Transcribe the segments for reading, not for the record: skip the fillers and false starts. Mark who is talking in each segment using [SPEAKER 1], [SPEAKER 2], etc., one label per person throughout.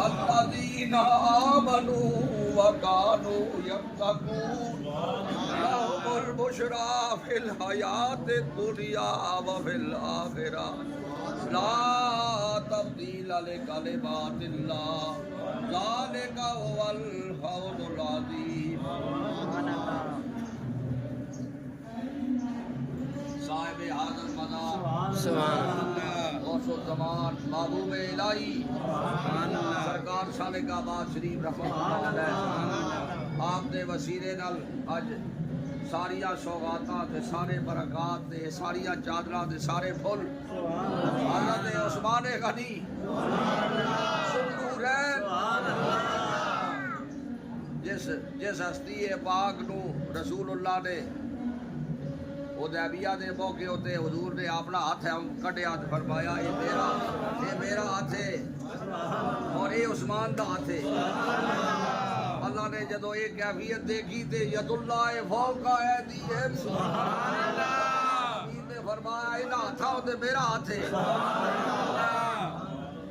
[SPEAKER 1] الذين آمنوا وكانوا يتقون لهم البشرى في الحياة الدنيا وفي الآخرة لا تبديل لكلمات الله ذلك هو الفوز العظيم. صاحب هذا المزار سبحان اللہ غوث الزمان محبوب الہی سرکار صالح آباد شریف رحمت اللہ علیہ آپ دے وسیلے نال اج ساریاں سوغاتاں تے سارے برکات تے ساریاں چادراں تے سارے پھل حضرت عثمان غنی سنورین جس ہستی پاک نو رسول اللہ نے حدیبیہ دے موقع ہوتے حضور نے اپنا ہاتھ کٹیا تے فرمایا یہ میرا ہاتھ ہے اور یہ عثمان دا ہاتھ ہے. اللہ نے جدو یہ کیفیت دیکھی تے ید اللہ فوق ایدیہم نے فرمایا یہ ہاتھاں تے میرا ہاتھ ہے.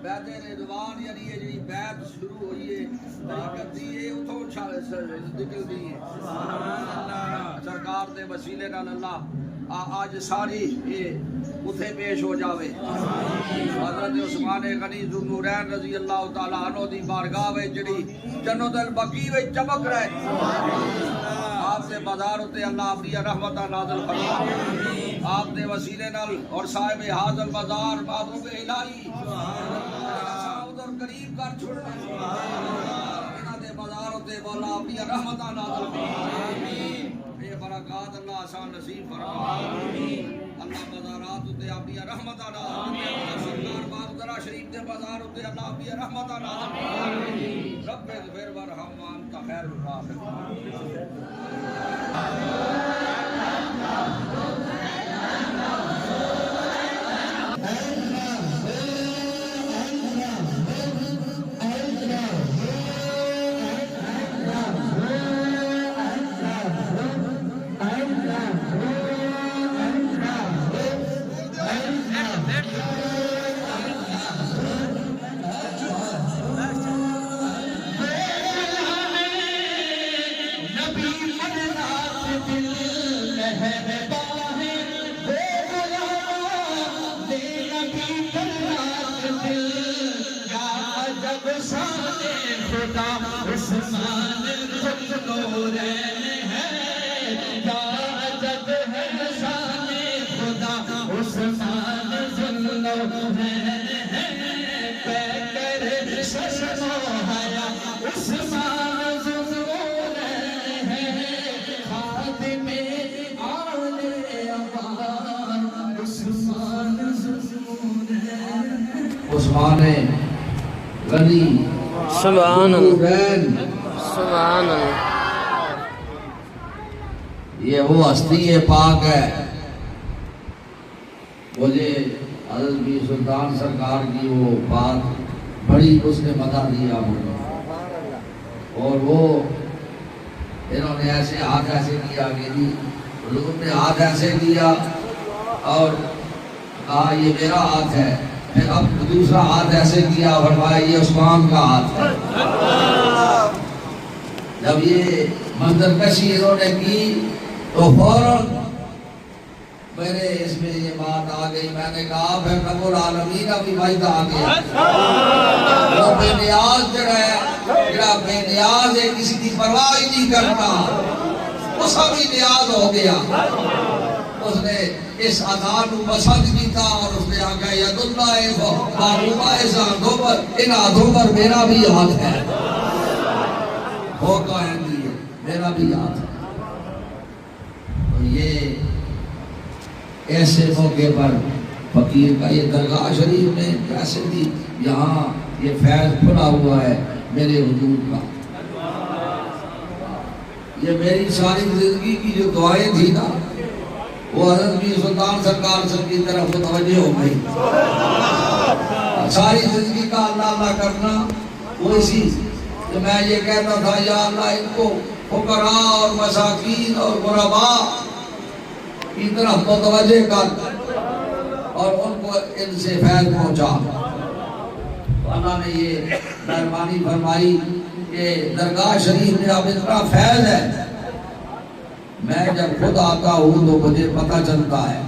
[SPEAKER 1] بیعت رضوان یعنی یہ جی بیعت شروع ہوئی ہے طریقت دی ہے اتھوں نکل دی ہے سرکار دے وسیلے نال اللہ آج ساری یہ اتھے پیش ہو جاوے. حضرت عثمان غنی ذوالنورین رضی اللہ تعالیٰ عنہ دی بارگاہ وچ جڑی جنت البقیع وچ چمک رہے آپ دے بازار اتے اللہ اپنی رحمتہ نازل فرما آپ دے وسیلے نال اور صاحب حاضر بازار محبوب الہی ادھر قریب کر چھوڑنا انہاں دے بازار اتے مولا اپنی رحمتہ نازل فرما بے برکات اللہ آسان نصیب فرما اللہ بازارات اتے اپنی رحمتہ نازل سرکار باب ذرا شریف دے بازار اتے اللہ اپنی رحمتہ نازل رب اغفر وارحم وانت خیر الراحمین. عثمان غنی
[SPEAKER 2] سبحان اللہ سبحان اللہ
[SPEAKER 1] یہ وہ ہستی پاک ہے مجھے حضرت بھی سلطان سرکار کی وہ بات بڑی اس نے بتا دیا مجھے اور وہ انہوں نے ایسے ہاتھ ایسے کیا کہ حضور نے ہاتھ ایسے کیا اور کہا یہ میرا ہاتھ ہے پھر اب دوسرا ہاتھ ایسے کیا فرمایا یہ عثمان کا ہاتھ ہے. جب یہ منظر کشی انہوں نے کی تو فوراً میرے اس میں یہ بات آ گئی میں نے کہا پھر رب العالمین ابھی وعدہ آ گیا وہ بے نیاز جڑا بے نیاز نیاز ہے کسی کی پرواہ ہی نہیں کرتا وہ سبھی نیاز ہو گیا اس نے اس عطا کو پسند کیتا اور اس نے آگیا ید اللہ معلومہ اس ہاتھوں پر ان ہاتھوں پر میرا بھی ہاتھ ہے وہ کہیں گی میرا بھی ہاتھ ہے تو یہ ایسے موقع پر فقیر کا یہ درگاہ شریف میں کیسے بھی یہاں یہ فیض کھلا ہوا ہے میرے حضور کا یہ میری ساری زندگی کی جو دعائیں تھی نا وہ حضرت میر سلطان سرکار سے کی طرف متوجہ ہو گئی ساری زندگی کا اللہ اللہ کرنا وہ اسی کہ میں یہ کہتا تھا یا اللہ ان کو فقراء اور مساکین اور غرباء کی طرف متوجہ کر اور ان کو ان سے فیض پہنچا اللہ نے یہ مہربانی فرمائی کہ درگاہ شریف میں اب اتنا فیض ہے میں جب خود آتا ہوں تو مجھے پتہ چلتا ہے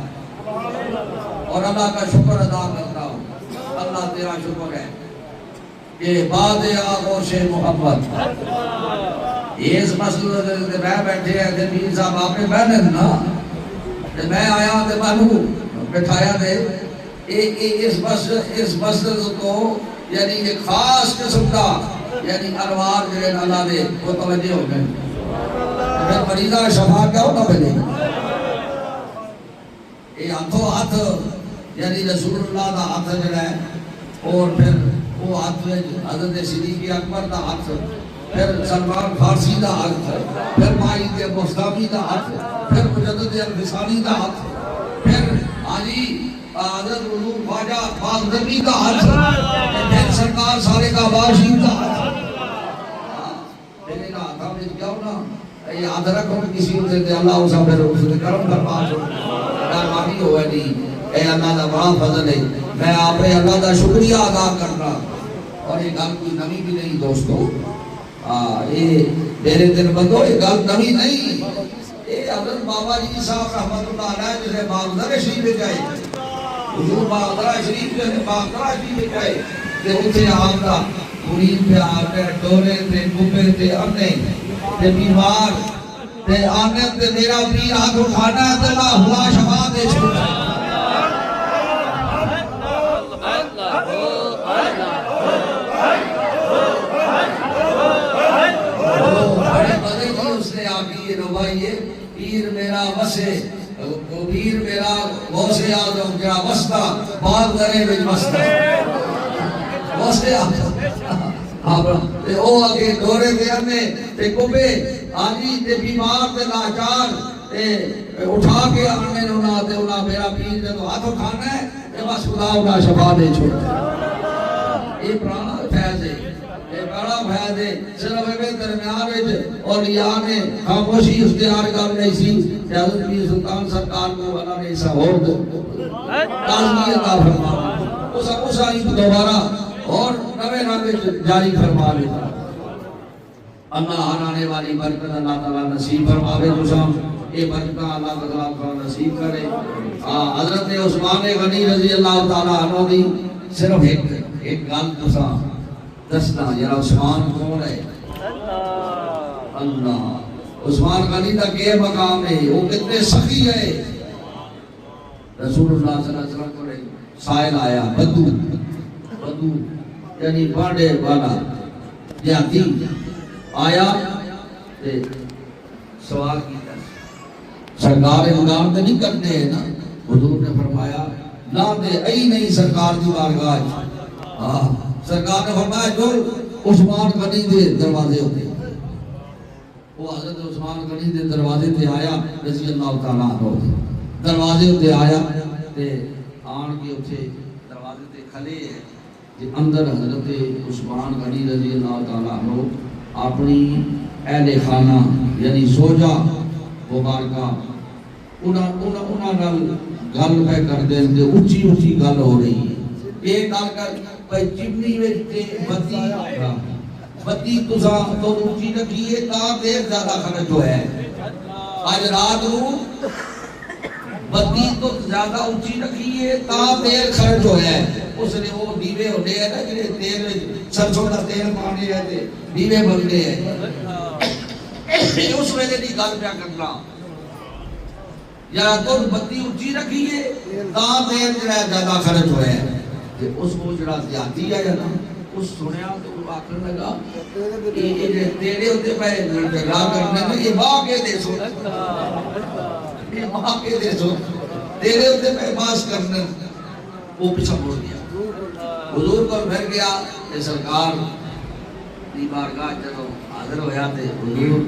[SPEAKER 1] اور اللہ کا شکر ادا کرتا ہوں اللہ تیرا شکر ہے کہ بعد آغوش محبت اس مسئلہ سے میں بیٹھے ہیں کہ میر صاحب آپ نے بہنے نا کہ میں آیا تو میں بٹھایا دے اس مسئلہ کو یعنی ایک خاص قسم کا یعنی انوار جو اللہ دے وہ توجہ ہو گئے پھر مریضہ شفا کیا ہوتا پہلے یہ ہاتھوں ہاتھ یعنی رسول اللہ دا ہاتھ جو ہے اور پھر وہ ہاتھ میں حضرت صدیق اکبر دا ہاتھ پھر سلمان فارسی دا ہاتھ پھر مائید مستامی دا ہاتھ پھر مجدد الفسانی دا ہاتھ پھر آجی حضرت حضور خواجہ فاضلی دا ہاتھ پھر سرکار سارے کا باشی دا ہاتھ میرے نا ہاتھا میں کیا ہونا یہ ہاتھ رکھو کہ کسی ہوتے تھے اللہ اسا پھر اس نے کرم فرما چھوڑ مہربانی ہوئے نہیں اے اللہ دا بڑا فضل ہے میں آپ نے اللہ دا شکریہ ادا کرنا اور یہ گل کوئی نمی بھی نہیں دوستو یہ میرے دل بندو یہ گل نمی نہیں یہ حضرت بابا جی صاحب رحمت اللہ علیہ جسے باغدر شریف جائے حضور باغدر شریف جسے باغدر شریف جائے کہ اتھے آپ دا مرید پہ آتے ڈولے تے کبے تے انے تے بیمار تے آنے تے میرا پیر ہاتھ اٹھانا ہے تے اللہ ہوا شفا دے چھوٹا پیر میرا وسے پیر میرا غوث اعظم کیا وسطا بال درے وچ وسطا غوث اعظم تے او اگے ڈورے تے انے تے کبے آجی تے بیمار تے لاچار تے اٹھا کے آنے انہاں تے انہاں میرا پیر تے تو ہاتھ اٹھانا ہے تے بس خدا انہاں شفا دے چھوڑا یہ پرانا فیض ہے بڑا فیض ہے صرف میں درمیان وچ اولیاء نے خاموشی اختیار کر لئی سی کہ حضرت میر سلطان سرکار کو اللہ نے ایسا اور تازمی عطا فرما اسا ہی دوبارہ اور نوے نامے جاری فرما لیتا اللہ آنے والی برکت اللہ تعالیٰ نصیب فرماوے دوسرا یہ برکت اللہ تعالیٰ نصیب کرے حضرت عثمان غنی رضی اللہ تعالیٰ عنہ دی صرف ایک گل دوسرا دسنا یار عثمان کون ہے اللہ عثمان غنی کا کیا مقام ہے وہ کتنے سخی ہے رسول اللہ صلی اللہ علیہ وسلم کو سائل آیا بدو یعنی باڑے والا دیہاتی آیا سوال کیا سرکار انکار تو نہیں کرتے ہیں نا حضور نے فرمایا لا دے ای نہیں سرکار دی بارگاہ سرکار نے فرمایا جو عثمان غنی دے دروازے ہوتے وہ حضرت عثمان غنی دے دروازے تے آیا رضی اللہ تعالیٰ عنہ دروازے تے آیا تے آن کے اتھے دروازے تے کھلے ہیں کہ اندر حضرت عثمان غنی رضی اللہ تعالیٰ عنہ اپنی اہل خانہ یعنی سوجا مبارکہ انہاں نال گل پہ کر دیں تے اونچی گل ہو رہی ہے یہ گل کر بھائی چمنی وچ بتی تساں تو اونچی رکھیے تا دیر زیادہ خرچ ہوا ہے آج رات کو بتی تو زیادہ اونچی رکھیے تا دیر خرچ ہوا ہے اس نے وہ دیوے ہوتے ہیں نا جنہیں تیل سرسوں کا تیل پانے ہیں دیوے بنتے ہیں اس ویلے دی گل پیا کرنا یا تو بتی اونچی رکھیے تاں تیل جڑا زیادہ خرچ ہویا ہے تے اس کو جڑا زیادتی ہے نا اس سنیا تو وہ آخر لگا یہ تیرے ہوتے پہ جھگڑا کرنے میں یہ ماں کے دے سو یہ ماں کے دے سو تیرے ہوتے پہ باس کرنے وہ پیچھا موڑ گیا حضور کو پھر گیا کہ سرکار دی بارگاہ جدو حاضر ہویا تے حضور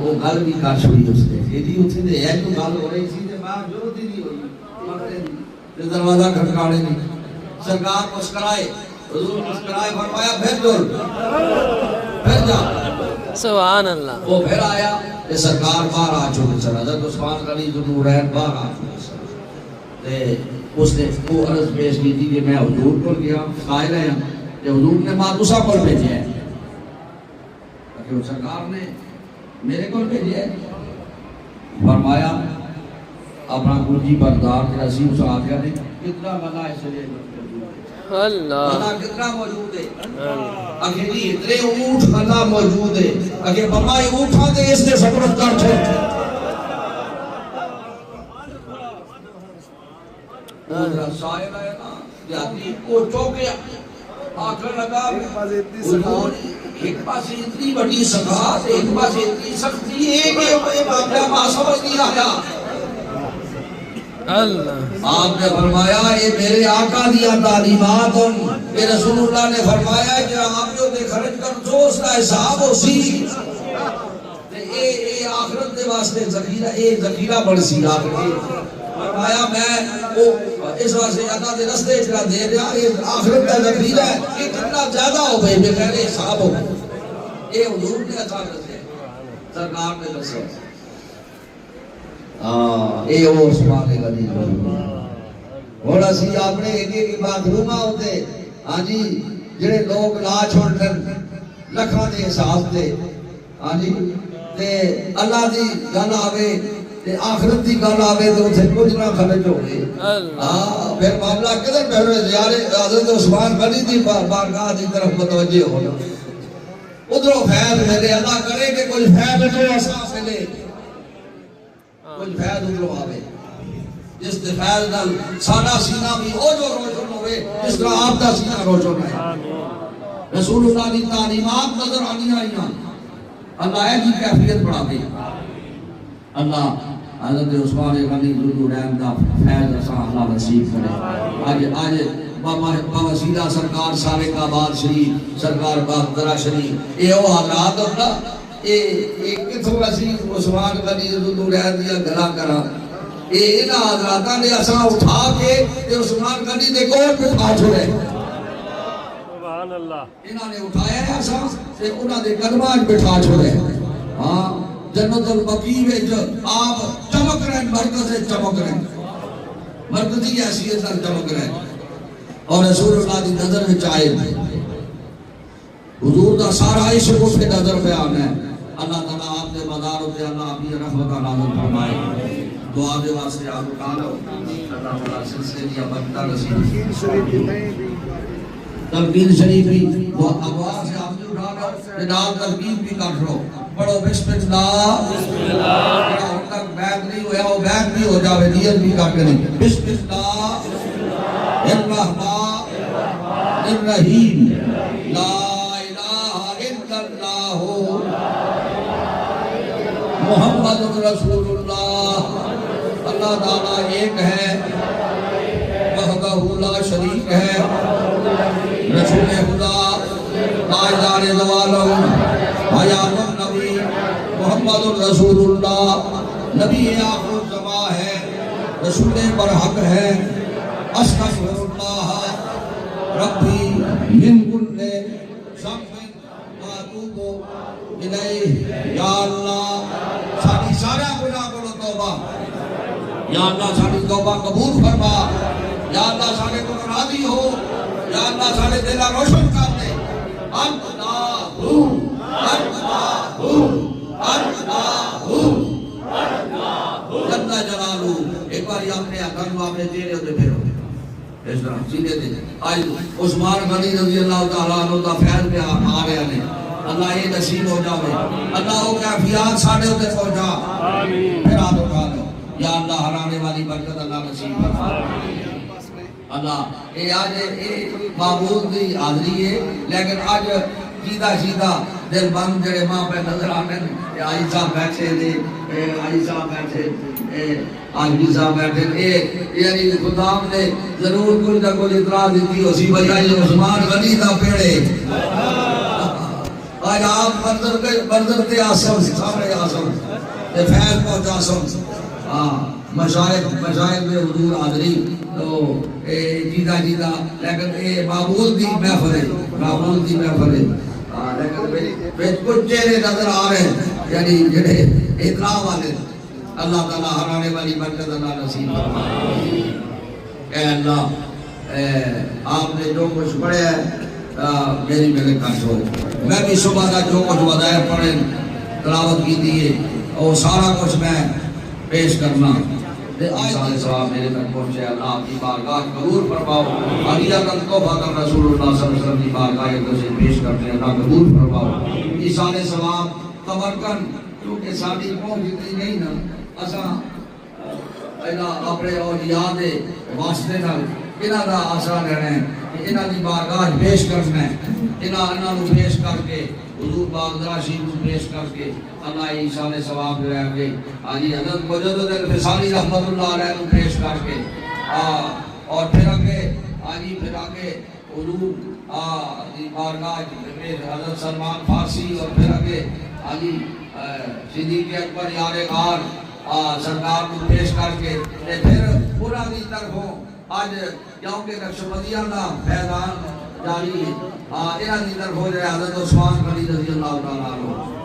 [SPEAKER 1] وہ گل بھی کر چھوڑی اس نے یہ جی اتنے دے ہے تو گل ہو رہی سی تے باہر ضرورت ہی نہیں ہوئی دروازہ کھٹکانے نہیں سرکار مسکرائے حضور مسکرائے فرمایا پھر جا
[SPEAKER 2] سبحان اللہ
[SPEAKER 1] وہ پھر آیا کہ سرکار باہر آ چکے سر حضرت عثمان غنی ذوالنورین باہر آ چکے سر تے اس نے وہ عرض پیش کی تھی کہ میں حضور کو گیا قائل ہے کہ حضور نے ماتوسا پر بھیجا ہے کہ سرکار نے میرے کو بھیجا ہے فرمایا اپنا کنجی بردار کے رسیم صاحب نے کتنا بنا اس لیے
[SPEAKER 2] اللہ
[SPEAKER 1] اللہ کتنا موجود ہے اگر جی اتنے اونٹ اللہ موجود ہے اگر بمائی اونٹاں دے اس نے سفرت کر چھوڑ وہ سائل ہے نا جاتی کو چوکیا آخر لگا حضور ایک پاس اتنی بڑی سخاوت ایک پاس اتنی سختی ہے کہ یہ معاملہ ما سمجھ نہیں آیا
[SPEAKER 2] اللہ
[SPEAKER 1] آپ نے فرمایا یہ میرے آقا دیا تعلیمات کہ رسول اللہ نے فرمایا کہ آپ جو دے خرچ کر جو اس کا حساب ہو سی اے آخرت دے واسطے ذخیرہ بڑھ سی آخرت فرمایا میں اس واسطے اللہ دے رستے جڑا دے رہا یہ آخرت کا ذخیرہ ہے یہ کتنا زیادہ ہو بھائی بغیر حساب ہو یہ حضور نے اچھا دسے سرکار نے دسے اے او سبحان غنی اور اسی اپنے ایک بات روما ہوتے ہاں جی جڑے لوگ لا چھوڑن لکھاں دے حساب تے ہاں جی تے اللہ دی گل آوے تے آخرت دی گل آوے تے اوتھے کچھ نہ خرچ ہوے ہاں پھر معاملہ کدھر پھر زیارے حضرت عثمان غنی دی بارگاہ دی طرف متوجہ ہو ادھروں فیض ملے اللہ کرے کہ کوئی فیض جو ایسا ملے کوئی فیض ادھروں آوے جس دے فیض نال ساڈا سینہ بھی او جو روشن ہوئے جس طرح آپ دا سینہ روشن ہے رسول اللہ کی تعلیمات نظر آنی آئیاں اللہ ہے جی کیفیت بڑھا دے اللہ حضرت عثمان غنی ذوالنورین دا فیض اساں اللہ نصیب کرے آج بوسیلہ سرکار سارے آباد شریف سرکار باقدرہ شریف اے او حالات ہوتا اے کتھوں اسی عثمان غنی ذوالنورین دیا گلا کرا اے انہاں حضراتاں نے اساں اٹھا کے تے عثمان غنی دے کول بٹھا چھوڑے
[SPEAKER 2] سبحان اللہ
[SPEAKER 1] انہاں نے اٹھایا ہے اساں تے انہاں دے قدماں وچ بٹھا چھوڑے ہاں جنت البقیع وچ آپ چمک رہے مرکز سے چمک رہے مرکزی حیثیت سے چمک رہے اور رسول اللہ کی نظر وچ آئے حضور دا سارا عشق اس کے نظر پہ آنا ہے اللہ تعالیٰ آپ دے مدار ہوتے اللہ اپنی رحمت نازل فرمائے دعا دے واسطے آپ اٹھا لو اللہ تعالیٰ سلسلے دیا بچتا رسید تلقین شریف بھی ابواب سے آپ نے اٹھا لو جناب تلقین بھی کر لو پڑھو بسم اللہ ان تک بیعت نہیں ہوا وہ بیعت بھی ہو جاوے نیت بھی کر کے نہیں بسم اللہ الرحمن الرحیم لا الہ الا اللہ محمد رسول اللہ اللہ تعالیٰ ایک ہے وحدہ لا شریک ہے رسول خدا تاجدار دوالم حیات النبی محمد رسول اللہ نبی آخر الزمان ہے رسول برحق ہے استغفر اللہ ربی من کل ذنب واتوب الیہ یا اللہ ساری سارا گناہ کو توبہ یا اللہ ساری توبہ قبول فرما یا اللہ سارے کو راضی ہو یا اللہ سارے دلہ روشن کر دے اللہ جل جلالہ ایک بار اپنے اکھان اپنے چہرے ہوتے پھیرو اس طرح سیدھے دے آج عثمان غنی رضی اللہ تعالیٰ عنہ دا فیض پہ آ رہے ہیں اللہ یہ نصیب ہو جاوے اللہ وہ کیفیات ساڑھے ہوتے پہنچا
[SPEAKER 2] آمین
[SPEAKER 1] پھر آدھو کھا لو یا اللہ ہرانے والی برکت اللہ نصیب فرما اللہ اے آج اے معبود دی حاضری ہے لیکن آج سیدھا سیدھا دل بند جڑے ماں پہ نظر آنے ہیں آئی صاحب بیٹھے دے آئی صاحب بیٹھے آج بھی صاحب بیٹھے یعنی خدام نے ضرور کوئی نہ کوئی اطلاع دیتی ہو سی بھائی آئی عثمان غنی دا پیڑے آج آپ منظر تے آسم سامنے آسم تے فیض پہنچا سم مشاہد میں حضور حاضری تو جیدہ جیدہ لیکن اے معبود دی محفل ہے معبود دی محفل ہے لیکن کچھ چہرے نظر آ رہے ہیں یعنی جڑے اطلاع والے اللہ تعالیٰ ہرانے والی برکت اللہ نصیب فرمائے اے اللہ آپ نے جو کچھ پڑھے ہے میری میرے کاش ہو میں بھی صبح کا جو کچھ وظائف پڑھے تلاوت کی دیئے اور سارا کچھ میں پیش کرنا آئے صاحب میرے تک پہنچے اللہ آپ کی بارگاہ قبول فرماؤ علیہ تحفہ کر رسول اللہ صلی اللہ علیہ وسلم کی بارگاہ سے پیش کرتے ہیں اللہ قبول فرماؤ ایسان ثواب تبرکن کیونکہ ساری قوم جتنی نہیں نا اساں اپنے اولیاء دے واسطے نال انہاں دا آسرا لینا ہے کہ انہاں دی بارگاہ پیش کرنا ہے انہاں نو پیش کر کے حضور پاک ذرا شریف پیش کر کے اللہ عیسیٰ نے ثواب جو ہے آجی حضرت مجدد الفسانی رحمت اللہ علیہ کو پیش کر کے اور پھر آگے حضور بارگاہ حضرت سلمان فارسی اور پھر آگے آجی صدیق اکبر یار غار سرکار کو پیش کر کے پھر پورا دی طرف ہو آج جاؤں کے نقشبندیاں کا فیضان جاری ہے انہاں دی طرف ہو جائے حضرت عثمان غنی رضی اللہ تعالیٰ عنہ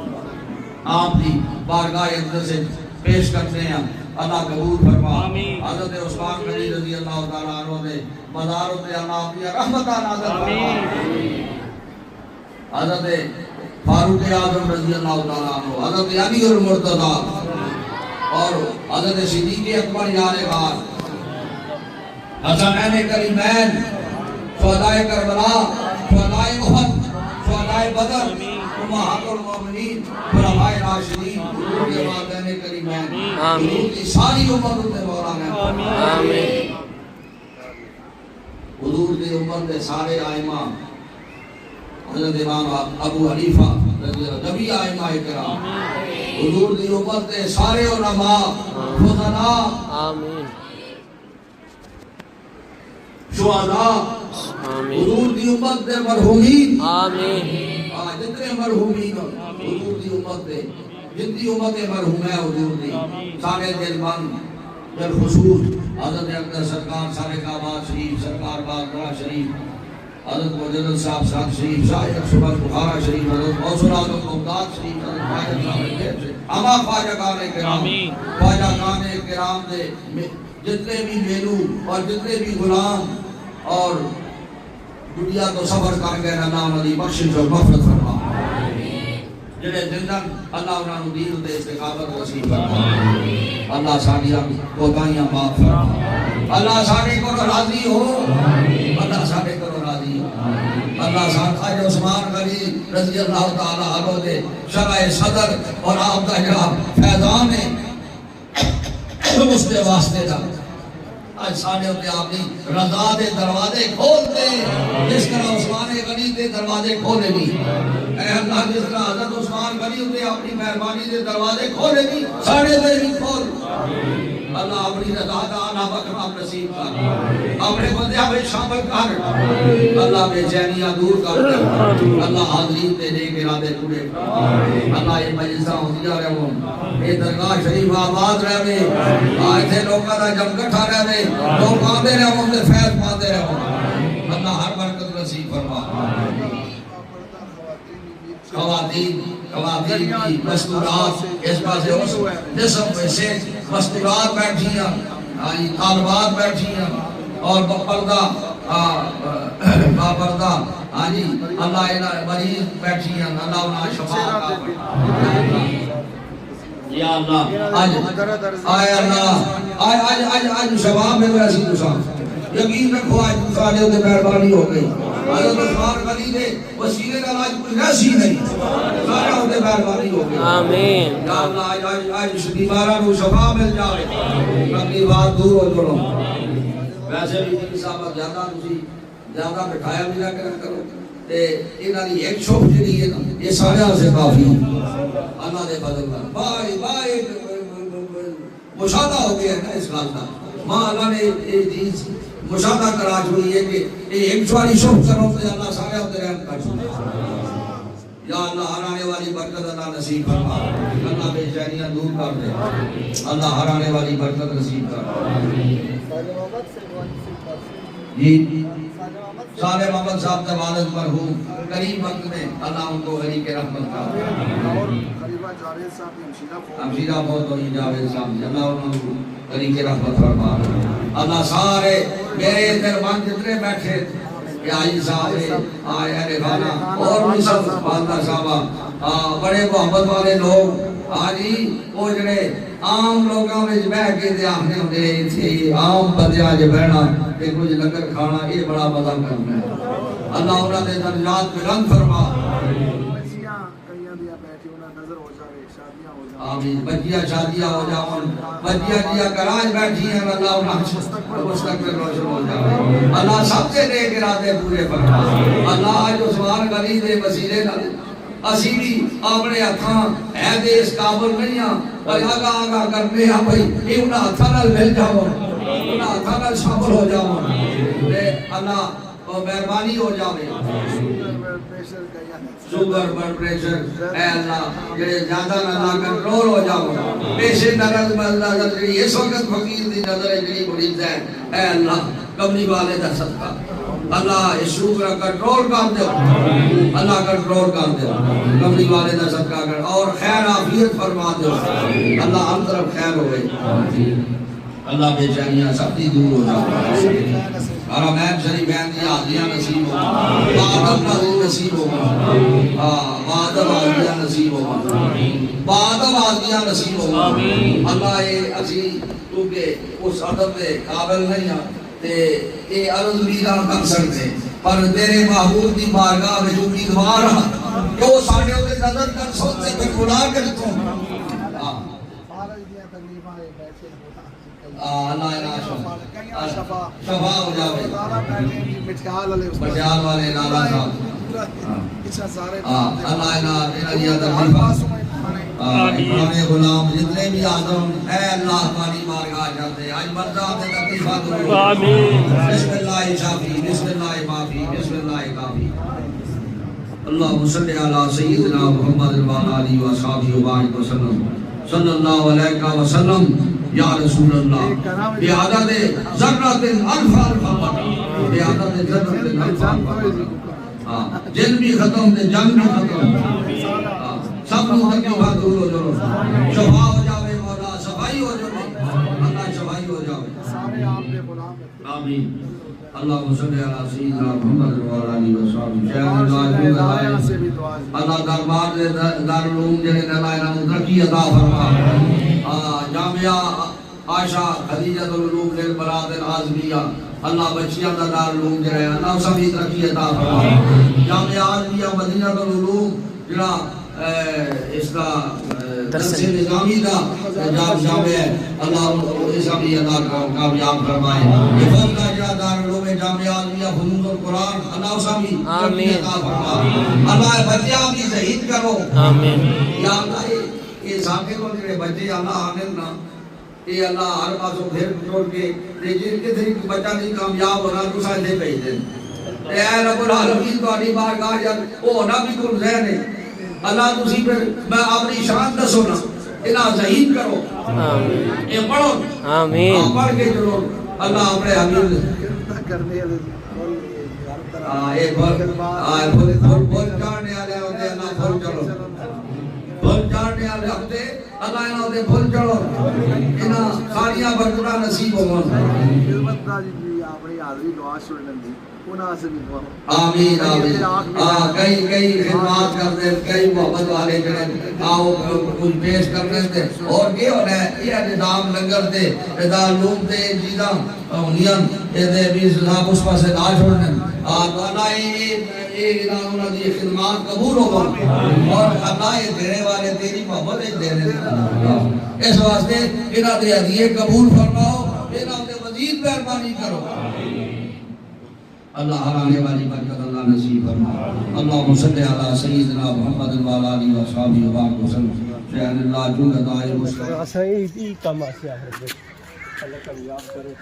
[SPEAKER 1] آپ دی بارگاہ اقدس سے پیش کرتے ہیں اللہ قبول فرما حضرت عثمان غنی رضی اللہ تعالیٰ عنہ نے مزاروں پہ اللہ اپنی رحمتہ نازل فرما حضرت فاروق اعظم رضی اللہ تعالیٰ عنہ حضرت علی المرتضیٰ اور حضرت صدیق اکبر یار غار حسنین کریمین شہدائے کربلا شہدائے احد شہدائے بدر امہات المومنین خلفائے راشدین حضور کے والدین کریمین حضور کی ساری امت تے مولانا آمین حضور کی امت دے سارے ائمہ حضرت امام ابو حنیفہ نبی ائمہ کرام حضور کی امت دے سارے علماء فضلاء آمین شہداء حضور دی امت دے مرحومین آمین جتنے مرحومین حضور دی امت دے جتنی امت مرحوم ہے حضور دی سارے دل بند بالخصوص حضرت اقدس سرکار سارے کعبات شریف سرکار باقرہ شریف حضرت مجدد صاحب ساتھ شریف شاہد اکشبت بخارہ شریف حضرت موصول آدم ممداد شریف حضرت خواجہ صاحب اما خواجہ کانے کرام خواجہ کانے کرام دے جتنے بھی میلو اور جتنے بھی غلام اور دنیا تو سفر کر گئے اللہ علی بخشش اور مغفرت فرما جنہیں زندن اللہ انہوں نے دین دے استقامت نصیب فرما اللہ ساڑیاں کوتاہیاں معاف فرما اللہ ساڑے کو راضی ہو اللہ ساڑے کو راضی ہو اللہ ساڑے عثمان غنی رضی اللہ تعالیٰ عنہ دے شرع صدر اور آپ کا جہاں فیضان ہے اس کے واسطے دا آج ساڑھے ہوتے آپ نے رضا دے دروازے کھول دے جس طرح عثمان غنی دے دروازے کھولے نہیں اے اللہ جس طرح حضرت عثمان غنی ہوتے اپنی مہربانی دے دروازے کھولے نہیں ساڑھے دے ہی کھول اللہ اپنی رضا دا آنا بکرام نصیب کر اپنے بندے ہمیں شامل کر اللہ بے چینیاں دور کر اللہ حاضرین دے دے کے رادے پورے اللہ یہ مجلسہ ہوتیا رہے ہوں یہ درگاہ شریف آباد رہے آج تھے لوگوں کا جم کٹھا رہے لوگ آدھے رہے ہوں فیض پاندے رہے ہوں اللہ ہر برکت نصیب فرما خواتین کی مستورات اس پاسے اس جسم میں سے مستورات بیٹھی ہیں طالبات بیٹھی ہیں اور پردہ پردہ اللہ مریض بیٹھی ہیں اللہ انہاں شفا یا اللہ آج آج شباب میں ویسی دوسرا یقین رکھو آج دوسرا نے ہوتے مہربانی ہو گئی حضرت عثمان غنی نے وسیلے کا آج کوئی رسی نہیں سارے ہوتے مہربانی ہو گئی
[SPEAKER 2] آمین
[SPEAKER 1] یا اللہ آج بیمارہ کو شفا مل جائے اپنی بات دور ہو جڑو ویسے بھی جی صاحب زیادہ بٹھایا بھی نہ کرو تے انہاں دی ایک شوق جڑی ہے نا یہ سارے سے کافی اللہ دے فضل نال بائی مشاہدہ ہو گیا ہے نا اس گل دا ماں اللہ نے یہ چیز مشاہدہ کرا چھوڑی ہے کہ یہ ایک سواری شوق کرو تے اللہ سارے ہوتے رحم کر یا اللہ ہر آنے والی برکت اللہ نصیب فرما اللہ بے چینیاں دور کر دے اللہ ہر آنے والی برکت نصیب کر جی سارے محمد صاحب کا والد مرحوم قریب وقت میں اللہ ان کو غریب کے رحمت کا ہمشیرہ بہت ہوئی جاوید صاحب اللہ ان کو غریب کے رحمت فرما اللہ سارے میرے دربان جتنے بیٹھے کہ آئی صاحب آئے اہل خانہ اور بھی سب والدہ صاحبہ بڑے محبت والے لوگ آجی وہ جڑے عام لوگوں میں بہ کے دے آخنے ہوندے تھے عام بندیاں جو بہنا کہ کچھ لنگر کھانا یہ بڑا مزہ کرنا ہے اللہ انہاں دے درجات بلند فرما آمین بچیاں شادیاں ہو جاؤں بچیاں جیا کراج بیٹھی ہیں اللہ انہاں مستقبل روشن ہو جائے اللہ سب سے نیک ارادے پورے فرما اللہ آج عثمان غنی دے وسیلے نال اسی بھی اپنے ہتھاں ہے دے اس قابل نہیں ہاں پر آگاہ کرنے ہاں بھئی یہ انہاں ہتھاں نال مل جاؤں انہاں ہتھاں نال شامل ہو جاؤں اللہ مہربانی ہو جاوے شوگر بلڈ پریشر اے اللہ جڑے زیادہ نہ کنٹرول ہو جاؤ پیشے نرد میں اللہ جڑی اس وقت فقیر دی نظر جڑی مریض ہے اے اللہ کملی والے دا صدقہ اللہ اس شوگر کنٹرول کر دے اللہ کنٹرول کر دے کملی والے دا صدقہ کر اور خیر عافیت فرما دے اللہ ہم طرف خیر ہوئے اللہ بے چینیاں سب دی دور ہو جاؤ حرمین شریفین دی حاضریاں نصیب ہو بادم نصیب ہو بادم حاضریاں نصیب ہو بادم حاضریاں نصیب ہو اللہ یہ اسی کیونکہ اس عدد دے قابل نہیں ہیں تے اے عرض بھی نہ کر سکتے پر تیرے محبوب دی بارگاہ میں جو امیدوار ہاں کہ وہ ساڑھے ہوتے نظر کر سوچتے پھر گناہ کرتوں اللہ شفا ہو جاوے مٹیال والے نالا صاحب اللہ دیا تکلیفہ اکرام غلام جتنے بھی آدم اے اللہ ہماری بارگاہ جاتے آج مرزا آتے تکلیفہ دور بسم اللہ شافی بسم اللہ معافی بسم اللہ کافی اللہم صلی علی سیدنا محمد علیہ وآلہ وسلم صلی اللہ علیہ وسلم یا رسول اللہ بیعدد ذرات الفا بیعدد ذرات الفا جن بھی ختم دے جنگ بھی ختم سب کو تکلیفہ دور ہو جاؤ شفا ہو جاوے مولا صفائی ہو جاوے اللہ شفائی ہو جاوے آمین اللہم صلی علی سیدنا محمد علیہ وسلم اللہ دربار دے دارالعلوم جنہیں نلائنہ مدرکی عطا فرما جامعہ عائشہ خدیجہ العلوم للبرات العظمیہ اللہ بچیاں دا دارالعلوم جنہیں اللہ سبھی ترقی عطا فرما جامعہ عظمیہ مدینہ العلوم جنہ اس کا درس نظامی دا جامعہ ہے اللہ اس بھی اللہ کامیاب فرمائے یہ فضل کا جا دارالعلوم جامعہ عظمیہ فنون القرآن اللہ سبھی ترقی عطا فرما اللہ بچیاں بھی شہید کرو آمین یا اللہ یہ ساکے کو جڑے بچے اللہ آنن نا یہ اللہ ہر پاسوں پھر چھوڑ کے جن کے دن بچہ نہیں کامیاب ہونا تو ساتھ بھیج دیں اے رب العالمین تو آنی بارگاہ جب وہ ہونا بھی کن ذہن ہے اللہ تسی پر میں اپنی شان دسو نا انہاں شہید کرو یہ پڑھو
[SPEAKER 2] آمین
[SPEAKER 1] پڑھ کے چلو اللہ اپنے حبیب بھول چاڑنے والے ہوتے اللہ بھول چلو بھول چاڑنے والے ہوتے اللہ انہاں ہوتے بھول چلو انہاں ساریاں برکتاں نصیب ہو
[SPEAKER 3] خدمت دا جی اپنی حاضری دعا چھوڑن دی
[SPEAKER 1] آمین آمین کئی خدمات کرتے کئی محبت والے جڑے آؤ کچھ پیش کرنے سے اور یہ ہونا ہے یہ نظام لنگر دے ادار لوگ دے جیدہ ہونیاں یہ دے بھی صاحب اس پاس نہ چھوڑنے اللہ یہ انہوں نے خدمات قبول ہو اور اللہ یہ دینے والے تیری محبت ایک دینے اس واسطے انہوں نے ہدیے قبول فرماؤ انہوں نے مزید مہربانی کرو اللہ ہرانے والی برکت اللہ نصیب فرما اللہم صلی علی سیدنا محمد وعلی آلہ وصحبہ وسلم شہر اللہ جل دائر مصطفی
[SPEAKER 2] صحیح کام سے اللہ کامیاب کرے